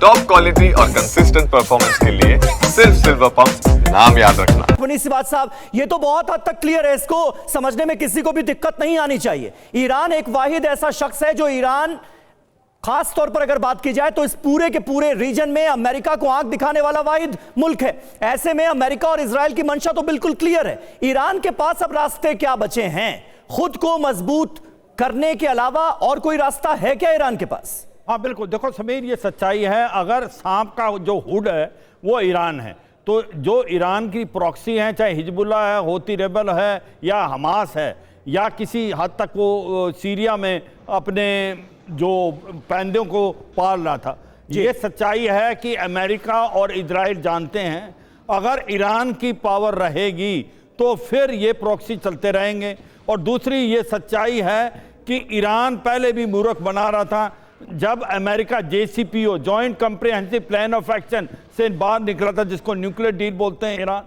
Top quality और consistent performance के लिए सिर्फ सिल्वर पंप नाम याद रखना। बनी सी बात साहब, ये तो बहुत हद तक क्लियर है, इसको समझने में किसी को भी दिक्कत नहीं आनी चाहिए। ईरान एक वाहिद ऐसा शख्स है जो ईरान, खास तौर पर अगर बात की जाए तो इस पूरे के पूरे रीजन में अमेरिका को आंख दिखाने वाला वाहिद मुल्क है। ऐसे में अमेरिका और इजराइल की मंशा तो बिल्कुल क्लियर है। ईरान के पास अब रास्ते क्या बचे हैं? खुद को मजबूत करने के अलावा और कोई रास्ता है क्या ईरान के पास? हाँ बिल्कुल, देखो समीर, ये सच्चाई है। अगर सांप का जो हुड है वो ईरान है, तो जो ईरान की प्रॉक्सी हैं, चाहे हिजबुल्ला है, होती रेबल है, या हमास है, या किसी हद तक वो सीरिया में अपने जो पैंदों को पाल रहा था, ये सच्चाई है कि अमेरिका और इजराइल जानते हैं अगर ईरान की पावर रहेगी तो फिर ये प्रॉक्सी चलते रहेंगे। और दूसरी ये सच्चाई है कि ईरान पहले भी मूर्ख बना रहा था। जब America JCPO, joint comprehensive plan of action से बाहर निकला था, जिसको न्यूक्लियर डील बोलते हैं ईरान,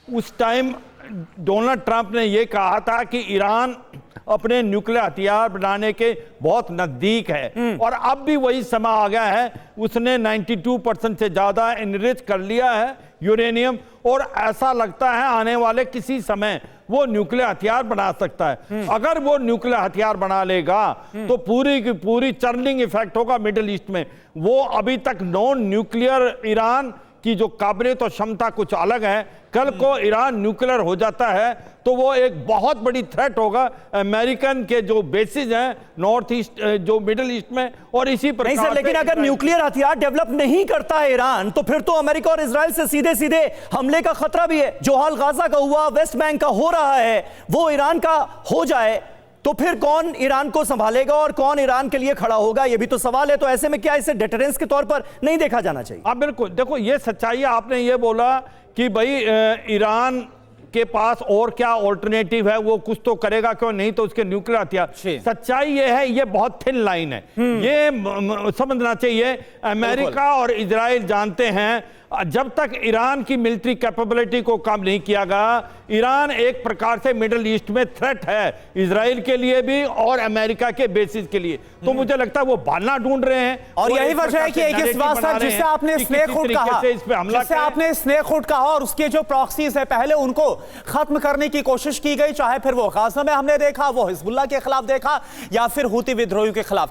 उस टाइम डोनाल्ड ट्रंप ने यह कहा था कि ईरान अपने न्यूक्लियर हथियार बनाने के बहुत नजदीक है, और अब भी वही समय आ गया है। उसने 92% से ज्यादा इनरिच कर लिया है यूरेनियम, और ऐसा लगता है आने वाले किसी समय वो न्यूक्लियर हथियार बना सकता है। अगर वो न्यूक्लियर हथियार बना लेगा तो पूरी की पूरी चर्निंग इफेक्ट होगा मिडिल ईस्ट में। वो अभी तक नॉन न्यूक्लियर ईरान की जो काबिलियत और क्षमता कुछ अलग है, कल को ईरान न्यूक्लियर हो जाता है तो वो एक बहुत बड़ी थ्रेट होगा अमेरिकन के जो बेसिस हैं नॉर्थ ईस्ट, जो मिडिल ईस्ट में। और इसी प्रकार नहीं सर, लेकिन अगर न्यूक्लियर हथियार डेवलप नहीं करता है ईरान, तो फिर तो अमेरिका और इजराइल से सीधे सीधे हमले का खतरा भी है। जो हाल गाजा का हुआ, वेस्ट बैंक का हो रहा है, वो ईरान का हो जाए तो फिर कौन ईरान को संभालेगा और कौन ईरान के लिए खड़ा होगा, ये भी तो सवाल है। तो ऐसे में क्या इसे डेटरेंस के तौर पर नहीं देखा जाना चाहिए? हाँ बिल्कुल, देखो ये सच्चाई है। आपने ये बोला कि भाई ईरान के पास और क्या ऑल्टरनेटिव है, वो कुछ तो करेगा, क्यों नहीं तो उसके न्यूक्लियर हथियार। सच्चाई ये है, ये बहुत थिन लाइन है, ये समझना चाहिए। अमेरिका और इजराइल जानते हैं जब तक ईरान की मिलिट्री कैपेबिलिटी को कम नहीं किया गया, ईरान एक प्रकार से मिडिल ईस्ट में थ्रेट है, इजराइल के लिए भी और अमेरिका के बेसिस के लिए। तो मुझे लगता है वो बहाना ढूंढ रहे हैं। और यही वजह है कि जिससे आपने स्नेकहुड कहा, जिससे आपने स्नेकहुड कहा, और उसके जो प्रॉक्सीज है पहले उनको खत्म करने की कोशिश की गई, चाहे फिर वो गाजा में हमने देखा, वो हिजबुल्लाह के खिलाफ देखा, या फिर हूती विद्रोहियों के खिलाफ।